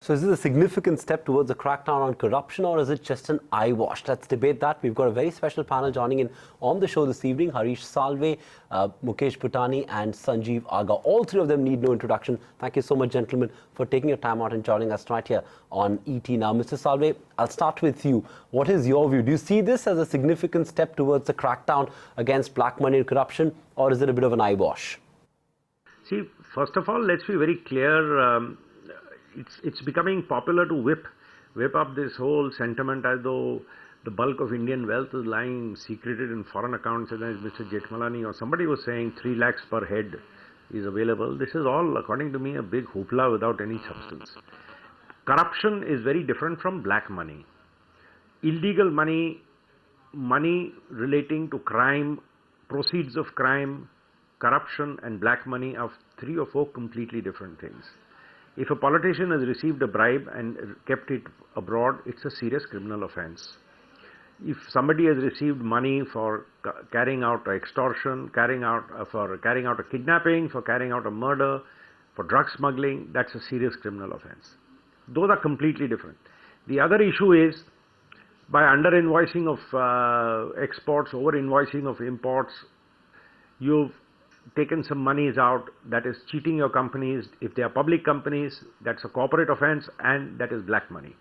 So is this a significant step towards a crackdown on corruption, or is it just an eyewash? Let's debate that. We've got a very special panel joining in on the show this evening. Harish Salve, Mukesh Butani and Sanjeev Aga. All three of them need no introduction. Thank you so much, gentlemen, for taking your time out and joining us right here on ET Now. Mr. Salve, I'll start with you. What is your view? Do you see this as a significant step towards a crackdown against black money and corruption, or is it a bit of an eyewash? See, first of all, let's be very clear. It's becoming popular to whip up this whole sentiment as though the bulk of Indian wealth is lying secreted in foreign accounts, and as Mr. Jethmalani or somebody was saying, 3 lakhs per head is available. This is all, according to me, a big hoopla without any substance. Corruption is very different from black money. Illegal money, money relating to crime, proceeds of crime, corruption and black money are 3 or 4 completely different things. If a politician has received a bribe and kept it abroad, it's a serious criminal offense. If somebody has received money for carrying out extortion, for carrying out a kidnapping, for carrying out a murder, for drug smuggling, that's a serious criminal offense. Those are completely different. The other issue is by under-invoicing of exports, over-invoicing of imports, you've taken some monies out. That is cheating your companies. If they are public companies, that's a corporate offense, and that is black money.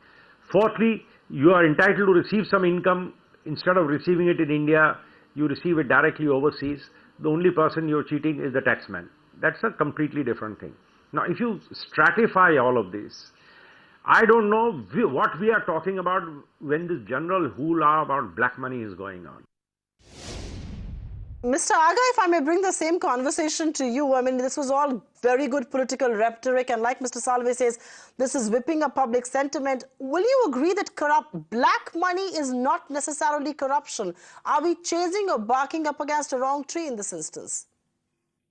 Fourthly, you are entitled to receive some income. Instead of receiving it in India, you receive it directly overseas. The only person you're cheating is the taxman. That's a completely different thing. Now, if you stratify all of this, I don't know what we are talking about when this general hula about black money is going on. Mr. Aga, if I may bring the same conversation to you, I mean, this was all very good political rhetoric, and like Mr. Salve says, this is whipping up public sentiment. Will you agree that black money is not necessarily corruption? Are we chasing or barking up against a wrong tree in this instance?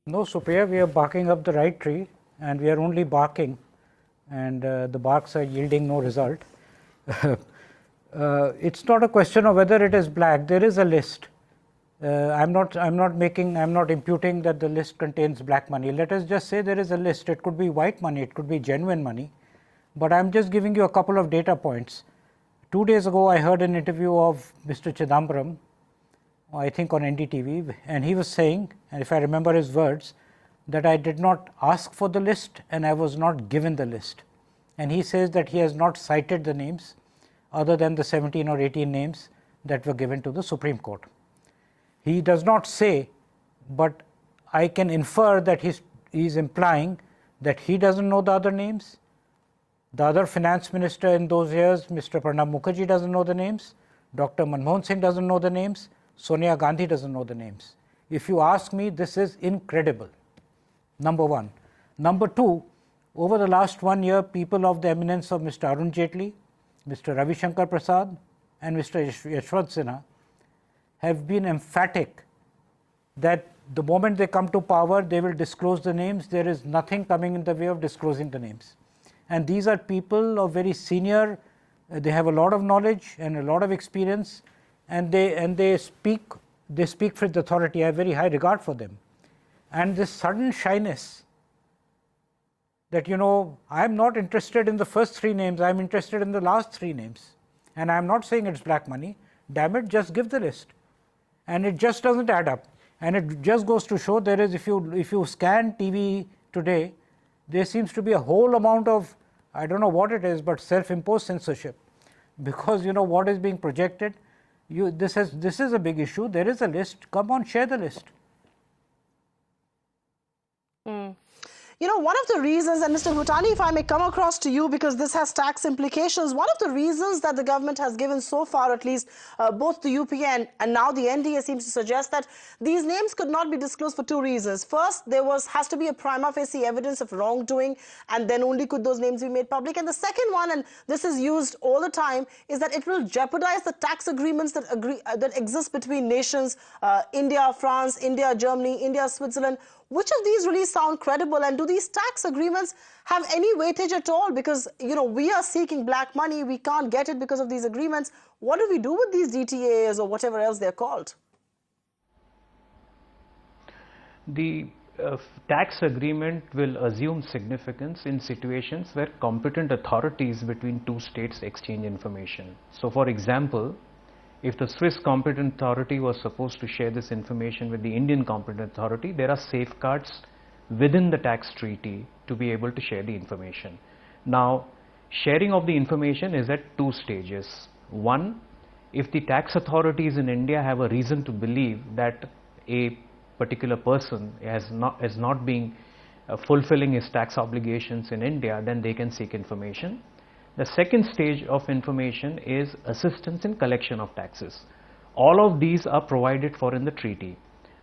No, Supriya, we are barking up the right tree, and we are only barking, and the barks are yielding no result. It's not a question of whether it is black. There is a list. I'm not imputing that the list contains black money. Let us just say there is a list. It could be white money, it could be genuine money, but I'm just giving you a couple of data points. 2 days ago, I heard an interview of Mr. Chidambaram, I think on NDTV, and he was saying, and if I remember his words, that I did not ask for the list and I was not given the list. And he says that he has not cited the names other than the 17 or 18 names that were given to the Supreme Court. He does not say, but I can infer that he's implying that he doesn't know the other names. The other finance minister in those years, Mr. Pranab Mukherjee, doesn't know the names. Dr. Manmohan Singh doesn't know the names. Sonia Gandhi doesn't know the names. If you ask me, this is incredible, number one. Number two, over the last 1 year, people of the eminence of Mr. Arun Jaitley, Mr. Ravi Shankar Prasad and Mr. Yashwant Sinha have been emphatic that the moment they come to power, they will disclose the names. There is nothing coming in the way of disclosing the names. And these are people of very senior, they have a lot of knowledge and a lot of experience, and they speak with authority. I have very high regard for them. And this sudden shyness that, I'm not interested in the first 3 names, I'm interested in the last 3 names. And I'm not saying it's black money. Damn it, just give the list. And it just doesn't add up, and it just goes to show there is, if you scan TV today, there seems to be a whole amount of, I don't know what it is, but self-imposed censorship, because what is being projected. This is a big issue. There is a list. Come on, share the list. One of the reasons, and Mr. Butani, if I may come across to you, because this has tax implications, one of the reasons that the government has given so far, at least both the UPA and now the NDA seems to suggest that these names could not be disclosed for 2 reasons. First, there has to be a prima facie evidence of wrongdoing, and then only could those names be made public. And the second one, and this is used all the time, is that it will jeopardize the tax agreements that exist between nations, India, France, India, Germany, India, Switzerland. Which of these really sound credible, and do these tax agreements have any weightage at all? Because, we are seeking black money, we can't get it because of these agreements. What do we do with these DTAs or whatever else they're called? The tax agreement will assume significance in situations where competent authorities between two states exchange information. So for example, if the Swiss competent authority was supposed to share this information with the Indian competent authority, there are safeguards within the tax treaty to be able to share the information. Now, sharing of the information is at two stages. One, if the tax authorities in India have a reason to believe that a particular person is not being fulfilling his tax obligations in India, then they can seek information. The second stage of information is assistance in collection of taxes. All of these are provided for in the treaty.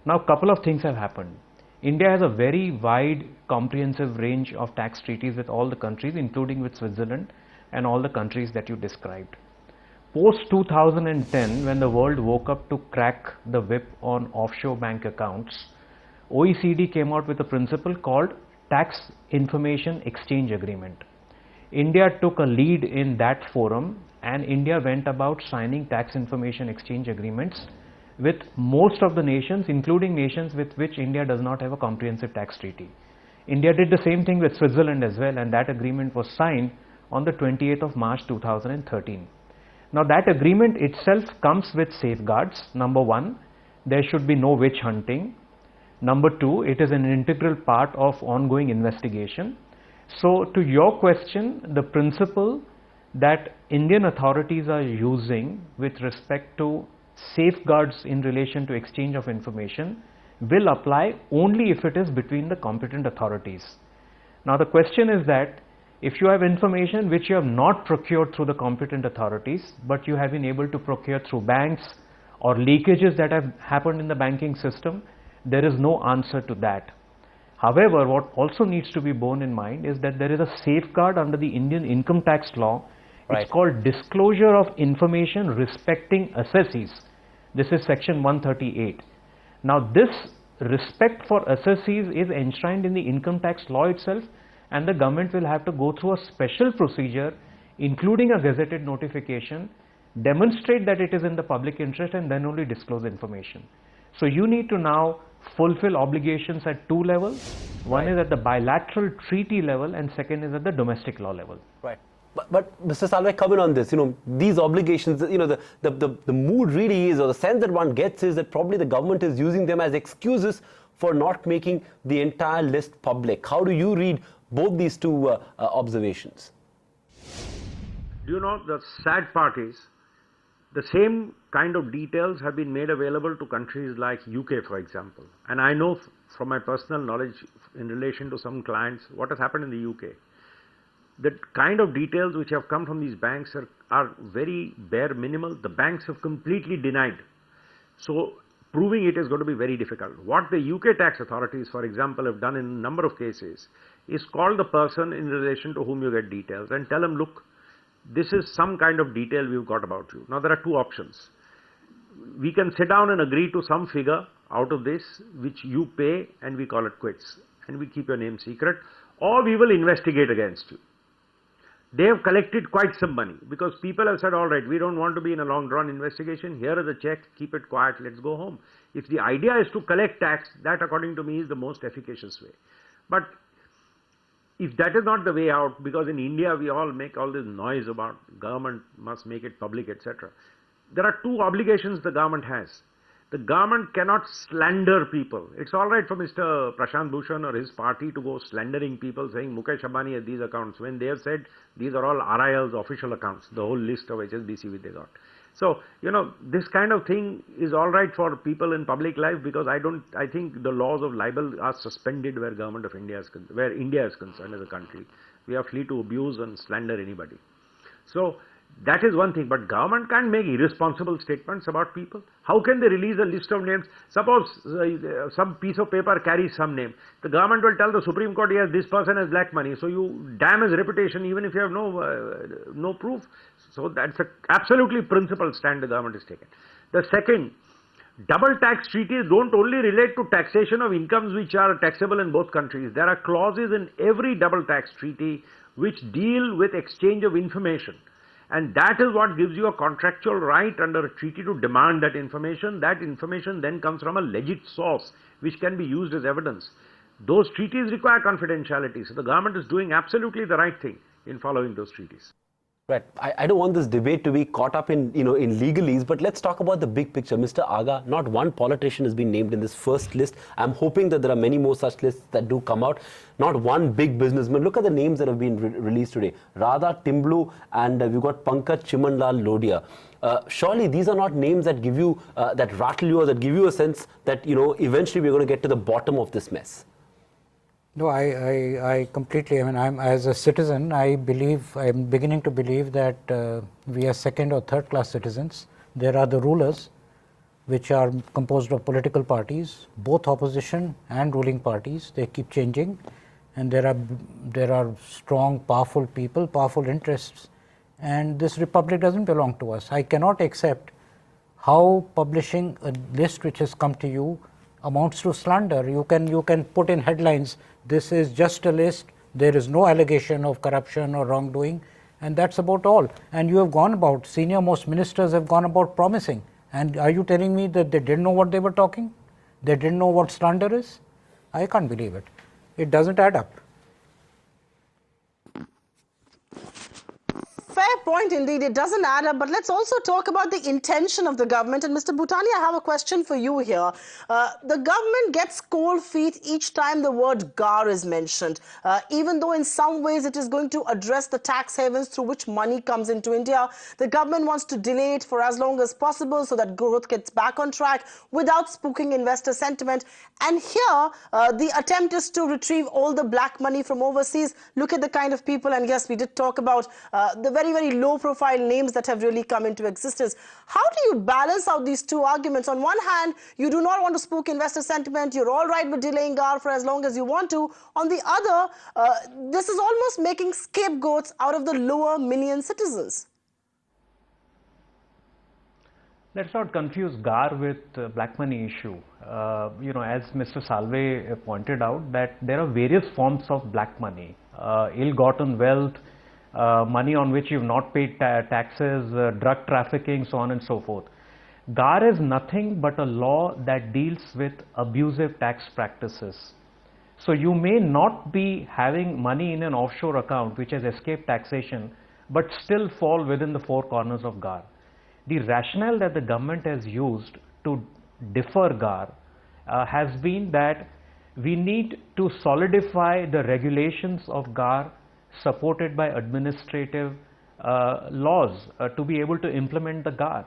Now, a couple of things have happened. India has a very wide, comprehensive range of tax treaties with all the countries, including with Switzerland and all the countries that you described. Post 2010, when the world woke up to crack the whip on offshore bank accounts, OECD came out with a principle called Tax Information Exchange Agreement. India took a lead in that forum, and India went about signing tax information exchange agreements with most of the nations, including nations with which India does not have a comprehensive tax treaty. India did the same thing with Switzerland as well, and that agreement was signed on the 28th of March 2013. Now, that agreement itself comes with safeguards. Number one, there should be no witch hunting. Number two, it is an integral part of ongoing investigation. So, to your question, the principle that Indian authorities are using with respect to safeguards in relation to exchange of information will apply only if it is between the competent authorities. Now, the question is that if you have information which you have not procured through the competent authorities, but you have been able to procure through banks or leakages that have happened in the banking system, there is no answer to that. However, what also needs to be borne in mind is that there is a safeguard under the Indian income tax law. Right. It's called disclosure of information respecting assessees. This is section 138. Now, this respect for assessees is enshrined in the income tax law itself, and the government will have to go through a special procedure, including a gazetted notification, demonstrate that it is in the public interest, and then only disclose information. So you need to now fulfill obligations at two levels. One is at the bilateral treaty level, and second is at the domestic law level. Right. But Mr. Salve, come in on this. These obligations, the mood really is, or the sense that one gets is that probably the government is using them as excuses for not making the entire list public. How do you read both these two observations? Do you know, the sad part is the same kind of details have been made available to countries like UK, for example. And I know from my personal knowledge in relation to some clients what has happened in the UK. The kind of details which have come from these banks are very bare minimal. The banks have completely denied. So proving it is going to be very difficult. What the UK tax authorities, for example, have done in a number of cases is call the person in relation to whom you get details and tell them, look, this is some kind of detail we've got about you. Now, there are two options. We can sit down and agree to some figure out of this, which you pay, and we call it quits, and we keep your name secret, or we will investigate against you. They have collected quite some money because people have said, all right, we don't want to be in a long drawn investigation. Here is a check, keep it quiet, let's go home. If the idea is to collect tax, that according to me is the most efficacious way. But if that is not the way out, because in India we all make all this noise about government must make it public, etc. There are two obligations the government has. The government cannot slander people. It's all right for Mr. Prashant Bhushan or his party to go slandering people, saying Mukesh Butani has these accounts, when they have said these are all RIL's official accounts, the whole list of HSBC which they got. So, this kind of thing is all right for people in public life, because I think the laws of libel are suspended where where India is concerned as a country. We are free to abuse and slander anybody. So that is one thing, but government can't make irresponsible statements about people. How can they release a list of names? Suppose some piece of paper carries some name. The government will tell the Supreme Court, yes, this person has black money. So you damn his reputation even if you have no proof. So that's an absolutely principled stand the government has taken. The second, double tax treaties don't only relate to taxation of incomes which are taxable in both countries. There are clauses in every double tax treaty which deal with exchange of information. And that is what gives you a contractual right under a treaty to demand that information. That information then comes from a legit source which can be used as evidence. Those treaties require confidentiality. So the government is doing absolutely the right thing in following those treaties. Right. I don't want this debate to be caught up in, in legalese, but let's talk about the big picture. Mr. Aga, not one politician has been named in this first list. I'm hoping that there are many more such lists that do come out. Not one big businessman. Look at the names that have been released today. Radha Timblu, and we've got Pankaj Chimanlal Lodia. Surely these are not names that give you, that rattle you, or that give you a sense that, eventually we're going to get to the bottom of this mess. No, I completely, I'm as a citizen, I'm beginning to believe that we are second or third class citizens. There are the rulers, which are composed of political parties, both opposition and ruling parties. They keep changing, and there are strong, powerful people, powerful interests, and this republic doesn't belong to us. I cannot accept how publishing a list which has come to you amounts to slander. You can put in headlines, this is just a list, there is no allegation of corruption or wrongdoing, and that's about all. And you have gone about, senior most ministers have gone about promising. And are you telling me that they didn't know what they were talking? They didn't know what slander is? I can't believe it. It doesn't add up. Fair point indeed. It doesn't add up. But let's also talk about the intention of the government. And Mr. Butani, I have a question for you here. The government gets cold feet each time the word GAR is mentioned, even though in some ways it is going to address the tax havens through which money comes into India. The government wants to delay it for as long as possible so that growth gets back on track without spooking investor sentiment. And here, the attempt is to retrieve all the black money from overseas. Look at the kind of people, and yes, we did talk about the very, very low profile names that have really come into existence. How do you balance out these two arguments? On one hand, you do not want to spook investor sentiment. You're all right with delaying GAR for as long as you want to. On the other, this is almost making scapegoats out of the lower million citizens. Let's not confuse GAR with black money issue. As Mr. Salve pointed out, that there are various forms of black money, ill-gotten wealth, money on which you've not paid taxes, drug trafficking, so on and so forth. GAR is nothing but a law that deals with abusive tax practices. So you may not be having money in an offshore account which has escaped taxation, but still fall within the four corners of GAR. The rationale that the government has used to defer GAR has been that we need to solidify the regulations of GAR supported by administrative laws to be able to implement the GAR.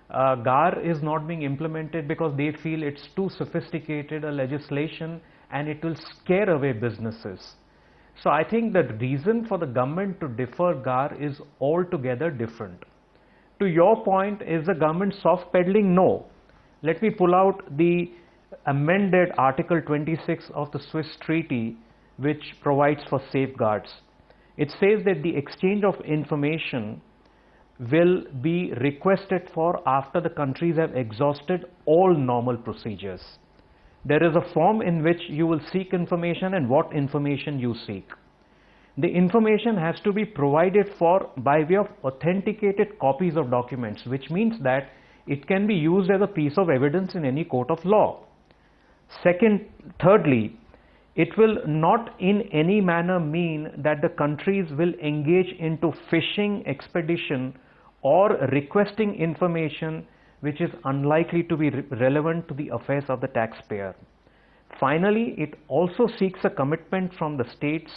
GAR is not being implemented because they feel it's too sophisticated a legislation and it will scare away businesses. So I think the reason for the government to defer GAR is altogether different. To your point, is the government soft peddling? No. Let me pull out the amended Article 26 of the Swiss Treaty, which provides for safeguards. It says that the exchange of information will be requested for after the countries have exhausted all normal procedures. There is a form in which you will seek information and what information you seek. The information has to be provided for by way of authenticated copies of documents, which means that it can be used as a piece of evidence in any court of law. Thirdly, it will not in any manner mean that the countries will engage into fishing expedition or requesting information which is unlikely to be relevant to the affairs of the taxpayer. Finally, it also seeks a commitment from the states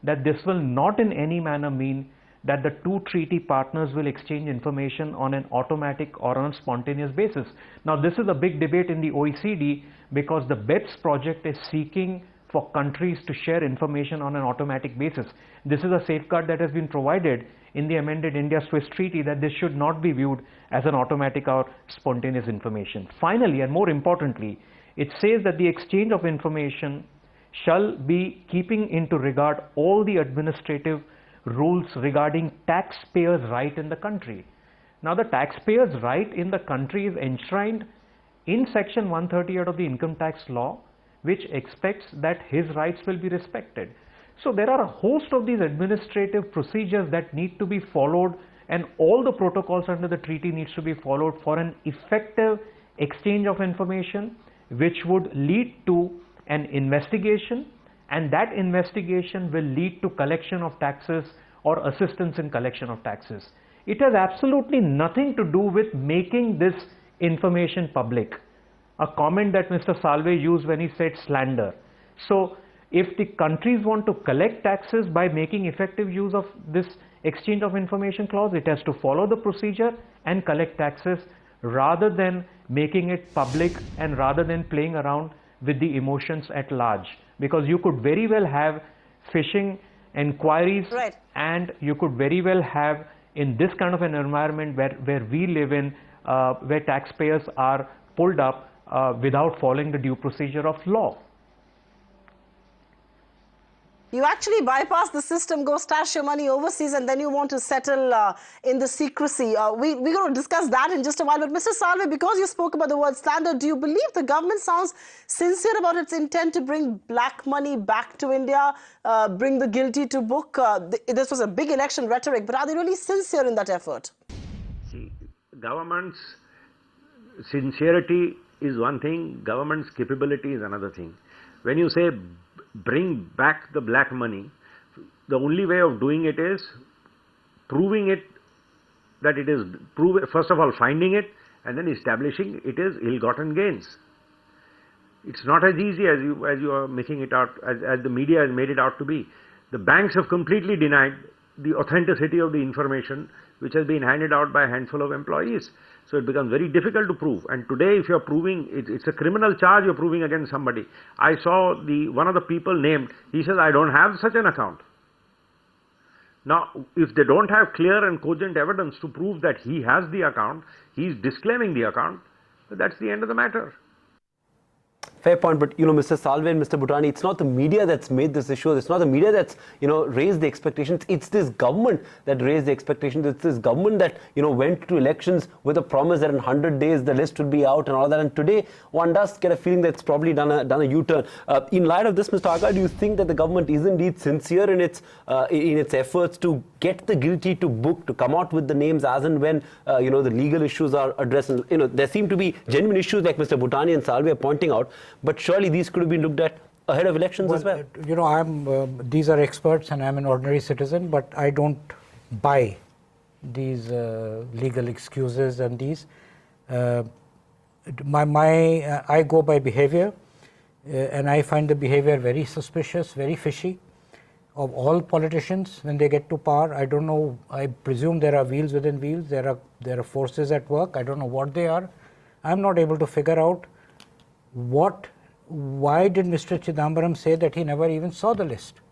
that this will not in any manner mean that the two treaty partners will exchange information on an automatic or on a spontaneous basis. Now, this is a big debate in the OECD because the BEPS project is seeking for countries to share information on an automatic basis. This is a safeguard that has been provided in the amended India-Swiss Treaty that this should not be viewed as an automatic or spontaneous information. Finally, and more importantly, it says that the exchange of information shall be keeping into regard all the administrative rules regarding taxpayers' right in the country. Now, the taxpayer's right in the country is enshrined in section 138 of the income tax law, which expects that his rights will be respected. So there are a host of these administrative procedures that need to be followed, and all the protocols under the treaty needs to be followed for an effective exchange of information which would lead to an investigation, and that investigation will lead to collection of taxes or assistance in collection of taxes. It has absolutely nothing to do with making this information public. A comment that Mr. Salve used when he said slander. So if the countries want to collect taxes by making effective use of this exchange of information clause, it has to follow the procedure and collect taxes rather than making it public and rather than playing around with the emotions at large. Because you could very well have phishing inquiries, Right. and you could very well have, in this kind of an environment where we live in, where taxpayers are pulled up without following the due procedure of law. You actually bypass the system, go stash your money overseas, and then you want to settle in the secrecy. We're going to discuss that in just a while. But Mr. Salve, because you spoke about the word slander, do you believe the government sounds sincere about its intent to bring black money back to India, bring the guilty to book? This was a big election rhetoric, but are they really sincere in that effort? See, government's sincerity is one thing, government's capability is another thing. When you say bring back the black money, the only way of doing it is proving it, that it is, first of all finding it and then establishing it is ill-gotten gains. It's not as easy as you are making it out, as the media has made it out to be. The banks have completely denied the authenticity of the information which has been handed out by a handful of employees. So it becomes very difficult to prove. And today, if you are proving, it's a criminal charge you're proving against somebody. I saw one of the people named, he says, I don't have such an account. Now, if they don't have clear and cogent evidence to prove that he has the account, he's disclaiming the account, that's the end of the matter. Fair point, but Mr. Salve and Mr. Butani, it's not the media that's made this issue. It's not the media that's raised the expectations. It's this government that raised the expectations. It's this government that went to elections with a promise that in 100 days the list would be out and all that. And today one does get a feeling that it's probably done a U-turn. In light of this, Mr. Aga, do you think that the government is indeed sincere in its efforts to get the guilty to book, to come out with the names as and when the legal issues are addressed? And, there seem to be genuine issues like Mr. Butani and Salve are pointing out. But surely these could have been looked at ahead of elections as well. These are experts and I'm an ordinary citizen, but I don't buy these legal excuses and these. I go by behavior and I find the behavior very suspicious, very fishy of all politicians when they get to power. I don't know, I presume there are wheels within wheels, there are forces at work, I don't know what they are. I'm not able to figure out why did Mr. Chidambaram say that he never even saw the list?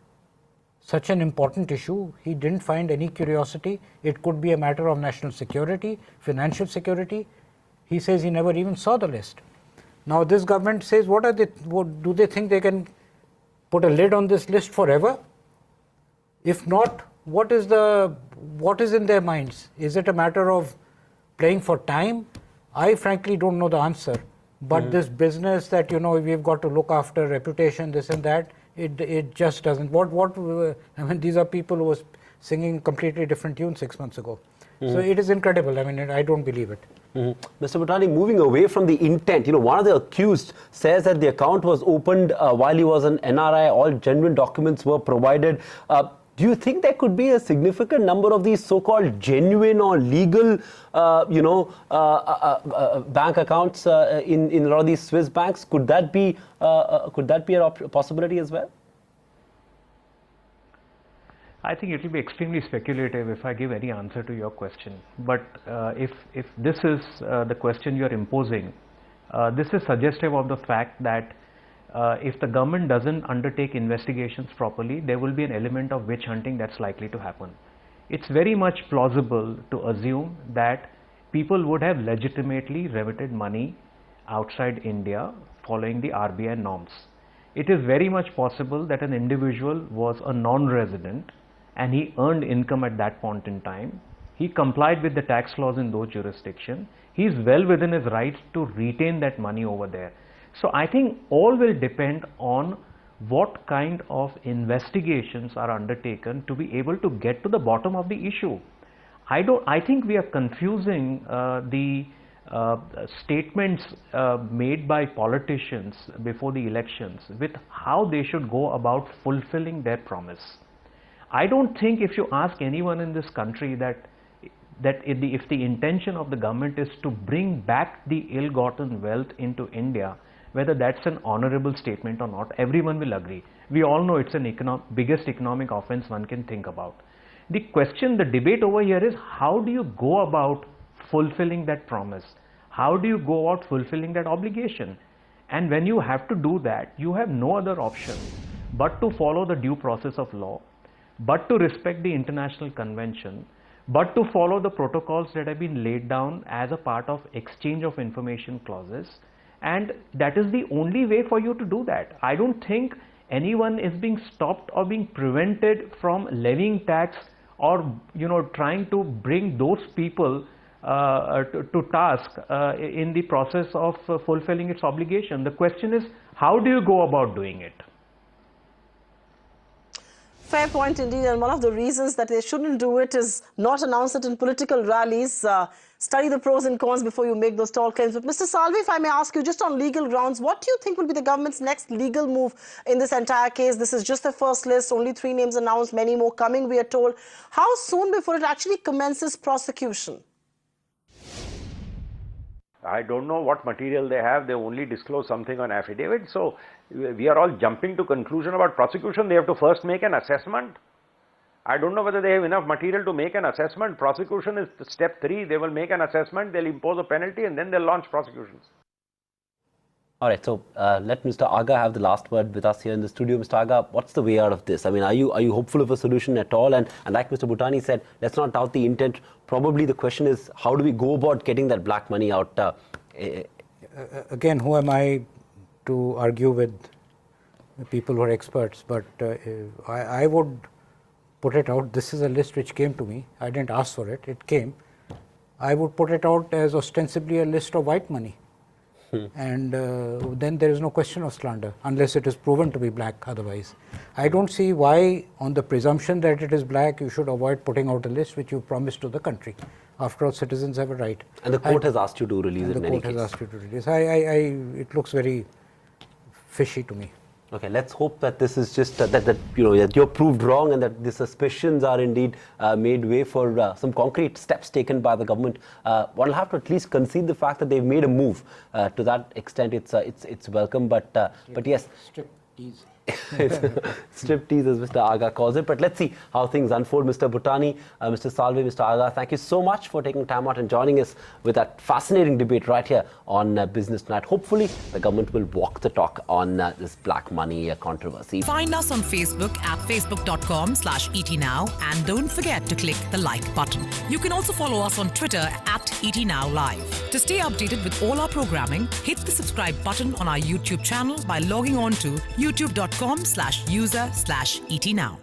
Such an important issue, he didn't find any curiosity. It could be a matter of national security, financial security. He says he never even saw the list. Now this government says, what do they think they can put a lid on this list forever? If not, what is in their minds? Is it a matter of playing for time? I frankly don't know the answer. But this business that we've got to look after reputation, this and that, it just doesn't. I mean, these are people who were singing completely different tunes 6 months ago. So it is incredible. I mean, I don't believe it. Mr. Butani, moving away from the intent, one of the accused says that the account was opened while he was an NRI. All genuine documents were provided. Do you think there could be a significant number of these so-called genuine or legal, bank accounts in a lot of these Swiss banks? Could that be a possibility as well? I think it will be extremely speculative if I give any answer to your question. But if this is the question you are imposing, this is suggestive of the fact that if the government doesn't undertake investigations properly, there will be an element of witch hunting that's likely to happen. It's very much plausible to assume that people would have legitimately remitted money outside India following the RBI norms. It is very much possible that an individual was a non-resident and he earned income at that point in time. He complied with the tax laws in those jurisdictions. He is well within his rights to retain that money over there. So I think all will depend on what kind of investigations are undertaken to be able to get to the bottom of the issue. I think we are confusing the statements made by politicians before the elections with how they should go about fulfilling their promise. I don't think if you ask anyone in this country that if the intention of the government is to bring back the ill-gotten wealth into India, whether that's an honorable statement or not, everyone will agree. We all know it's an biggest economic offense one can think about. The question, the debate over here is how do you go about fulfilling that promise? How do you go about fulfilling that obligation? And when you have to do that, you have no other option but to follow the due process of law, but to respect the international convention, but to follow the protocols that have been laid down as a part of exchange of information clauses. And that is the only way for you to do that. I don't think anyone is being stopped or being prevented from levying tax or trying to bring those people to task in the process of fulfilling its obligation. The question is, how do you go about doing it? Fair point indeed, and one of the reasons that they shouldn't do it is not announce it in political rallies. Study the pros and cons before you make those tall claims. But Mr. Salve, if I may ask you, just on legal grounds, what do you think will be the government's next legal move in this entire case? This is just the first list, only 3 names announced, many more coming, we are told. How soon before it actually commences prosecution? I don't know what material they have. They only disclose something on affidavit. So we are all jumping to conclusion about prosecution. They have to first make an assessment. I don't know whether they have enough material to make an assessment. Prosecution is step 3. They will make an assessment, they'll impose a penalty, and then they'll launch prosecutions. All right, so let Mr. Aga have the last word with us here in the studio. Mr. Aga, what's the way out of this? I mean, are you hopeful of a solution at all? And like Mr. Butani said, let's not doubt the intent. Probably the question is, how do we go about getting that black money out? Again, who am I to argue with people who are experts? But I would put it out. This is a list which came to me. I didn't ask for it. It came. I would put it out as ostensibly a list of white money. And then there is no question of slander unless it is proven to be black otherwise. I don't see why, on the presumption that it is black, you should avoid putting out a list which you promised to the country. After all, citizens have a right. And the court has asked you to release it in any case. The court has asked you to release. It looks very fishy to me. Okay, let's hope that this is just that you're proved wrong and that the suspicions are indeed made way for some concrete steps taken by the government. One will have to at least concede the fact that they've made a move. To that extent, it's welcome. But yes, Strip tease. Strip tease, as Mr. Aga calls it. But let's see how things unfold. Mr. Butani, Mr. Salve, Mr. Aga, thank you so much for taking time out and joining us with that fascinating debate right here on Business Tonight. Hopefully, the government will walk the talk on this black money controversy. Find us on Facebook at facebook.com/ETNow and don't forget to click the like button. You can also follow us on Twitter at ETNowLive. To stay updated with all our programming, hit the subscribe button on our YouTube channel by logging on to youtube.com/user/ETNow.